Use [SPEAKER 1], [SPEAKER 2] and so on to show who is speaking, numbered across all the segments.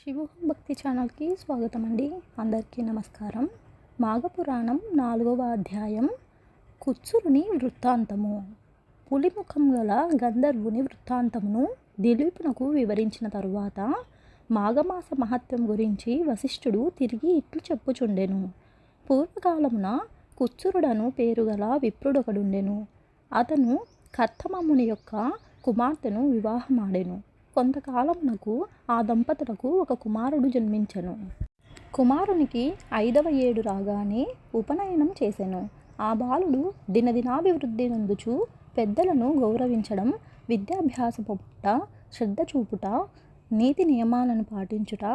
[SPEAKER 1] శివోహం భక్తి ఛానల్కి స్వాగతం అండి. అందరికీ నమస్కారం. మాఘపురాణం 4వ అధ్యాయం కుత్సురుని వృత్తాంతము. పులిముఖం గల గంధర్వుని వృత్తాంతమును దిలీపునకు వివరించిన తరువాత మాఘమాస మహత్యం గురించి వశిష్ఠుడు తిరిగి ఇట్లు చెప్పుచుండెను. పూర్వకాలమున కుత్సురుడను పేరుగల విప్రుడొకడుండెను. అతను కర్తమముని యొక్క కుమార్తెను వివాహమాడెను. కొంతకాలమునకు ఆ దంపతులకు ఒక కుమారుడు జన్మించెను. కుమారునికి 5వ ఏడు రాగానే ఉపనయనం చేసెను. ఆ బాలుడు దినదినాభివృద్ధి నందుచు పెద్దలను గౌరవించడం, విద్యాభ్యాసపు పుట్ట, శ్రద్ధ చూపుట, నీతి నియమాలను పాటించుట,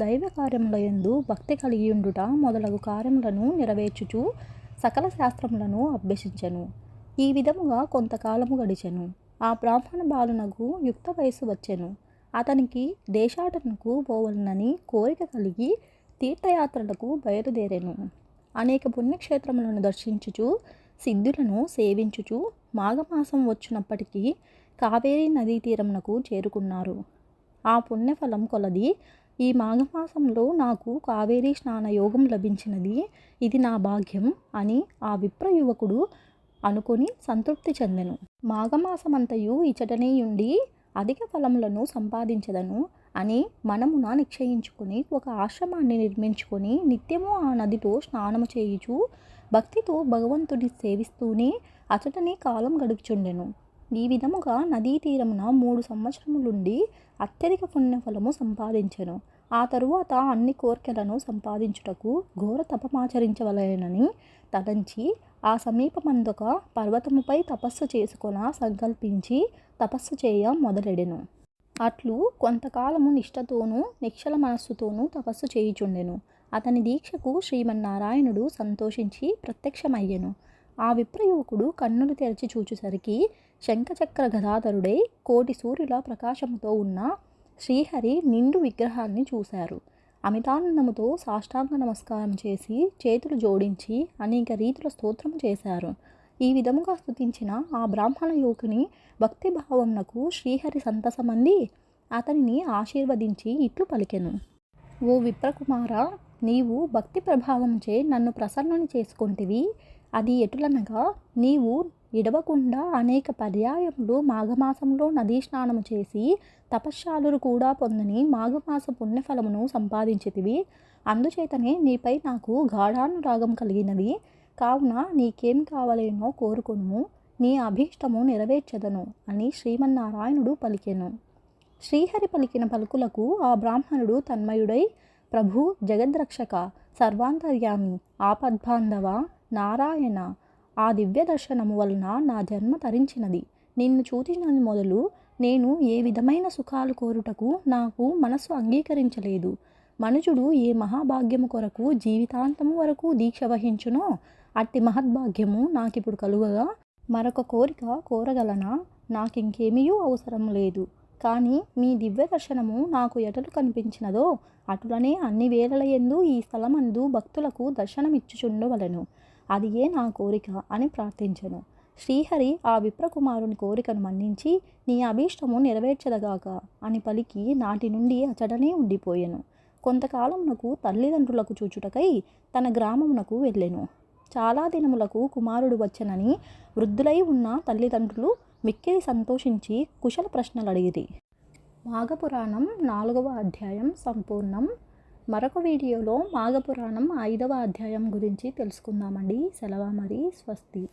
[SPEAKER 1] దైవ కార్యముల యందు భక్తి కలిగియుండుట మొదలగు కార్యములను నెరవేర్చుచు సకల శాస్త్రములను అభ్యసించెను. ఈ విధముగా కొంతకాలము గడిచెను. ఆ బ్రాహ్మణ బాలునకు యుక్త వయస్సు వచ్చెను. అతనికి దేశాటనకు పోవలనని కోరిక కలిగి తీర్థయాత్రలకు బయలుదేరెను. అనేక పుణ్యక్షేత్రములను దర్శించుచు సిద్ధులను సేవించుచు మాఘమాసం వచ్చినప్పటికీ కావేరీ నదీ తీరమునకు చేరుకున్నారు. ఆ పుణ్యఫలం కొలది ఈ మాఘమాసంలో నాకు కావేరీ స్నాన యోగం లభించినది, ఇది నా భాగ్యం అని ఆ విప్ర యువకుడు అనుకొని సంతృప్తి చెందెను. మాఘమాసమంతయు ఇచటనేయుండి అధిక ఫలములను సంపాదించదను అని మనమున నిశ్చయించుకొని ఒక ఆశ్రమాన్ని నిర్మించుకొని నిత్యము ఆ నదిలో స్నానము చేయుచు భక్తితో భగవంతుని సేవిస్తూనే అచటనే కాలం గడుపుచుండెను. ఈ విధముగా నదీ తీరమున 3 సంవత్సరములుండి అత్యధిక పుణ్యఫలము సంపాదించెను. ఆ తరువాత అన్ని కోర్కెలను సంపాదించుటకు ఘోర తపమాచరించవలెనని తలంచి ఆ సమీపమందొక పర్వతముపై తపస్సు చేసుకొన సంకల్పించి తపస్సు చేయ మొదలెడెను. అట్లు కొంతకాలము నిష్ఠతోనూ నిశ్చల మనస్సుతోనూ తపస్సు చేయుచుండెను. అతని దీక్షకు శ్రీమన్నారాయణుడు సంతోషించి ప్రత్యక్షమయ్యెను. ఆ విప్రయువకుడు కన్నులు తెరచి చూచుసరికి శంఖచక్ర గదాధరుడై కోటి సూర్యుల ప్రకాశముతో ఉన్న శ్రీహరి నిండు విగ్రహాన్ని చూశారు. అమితానందముతో సాష్టాంగ నమస్కారం చేసి చేతులు జోడించి అనేక రీతుల స్తోత్రము చేశారు. ఈ విధముగా స్తుతించిన ఆ బ్రాహ్మణ యువకుని భక్తిభావమునకు శ్రీహరి సంతసమంది అతనిని ఆశీర్వదించి ఇట్లు పలికెను. ఓ విప్రకుమార, నీవు భక్తి ప్రభావంచే నన్ను ప్రసన్నుని చేసుకొంటివి. అది ఎటులనగా నీవు ఇడవకుండా అనేక పర్యాయములు మాఘమాసంలో నదీ స్నానము చేసి తపశ్శాలురు కూడా పొందని మాఘమాస పుణ్యఫలమును సంపాదించితివి. అందుచేతనే నీపై నాకు గాఢానురాగం కలిగినది. కావున నీకేం కావలేనో కోరుకొనుము, నీ అభీష్టము నెరవేర్చెదను అని శ్రీమన్నారాయణుడు పలికెను. శ్రీహరి పలికిన పలుకులకు ఆ బ్రాహ్మణుడు తన్మయుడై, ప్రభు, జగద్రక్షక, సర్వాంతర్యామి, ఆపద్బాంధవ, నారాయణ, ఆ దివ్య దర్శనము వలన నా జన్మ తరించినది. నిన్ను చూచినది మొదలు నేను ఏ విధమైన సుఖాలు కోరుటకు నాకు మనస్సు అంగీకరించలేదు. మనుజుడు ఏ మహాభాగ్యము కొరకు జీవితాంతము వరకు దీక్ష వహించునో అట్టి మహద్భాగ్యము నాకిప్పుడు కలుగగా మరొక కోరిక కోరగలనా? నాకింకేమీ అవసరం లేదు. కానీ మీ దివ్య దర్శనము నాకు ఎటలు కనిపించినదో అటులనే అన్ని వేళలయందు ఈ స్థలమందు భక్తులకు దర్శనమిచ్చుచుండవలెను. అది ఏ నా కోరిక అని ప్రార్థించెను. శ్రీహరి ఆ విప్రకుమారుని కోరికను మన్నించి నీ అభీష్టము నెరవేర్చదగాక అని పలికి నాటి నుండి అచటనే ఉండిపోయెను. కొంతకాలమునకు తల్లిదండ్రులకు చూచుటకై తన గ్రామమునకు వెళ్ళెను. చాలా దినములకు కుమారుడు వచ్చెనని వృద్ధులై ఉన్న తల్లిదండ్రులు మిక్కిలి సంతోషించి కుశల ప్రశ్నలు అడిగిరి. మాఘపురాణం 4వ అధ్యాయం సంపూర్ణం. మరొక వీడియోలో మాఘపురాణం 5వ అధ్యాయం గురించి తెలుసుకుందామండి. సెలవు మరి. స్వస్తి.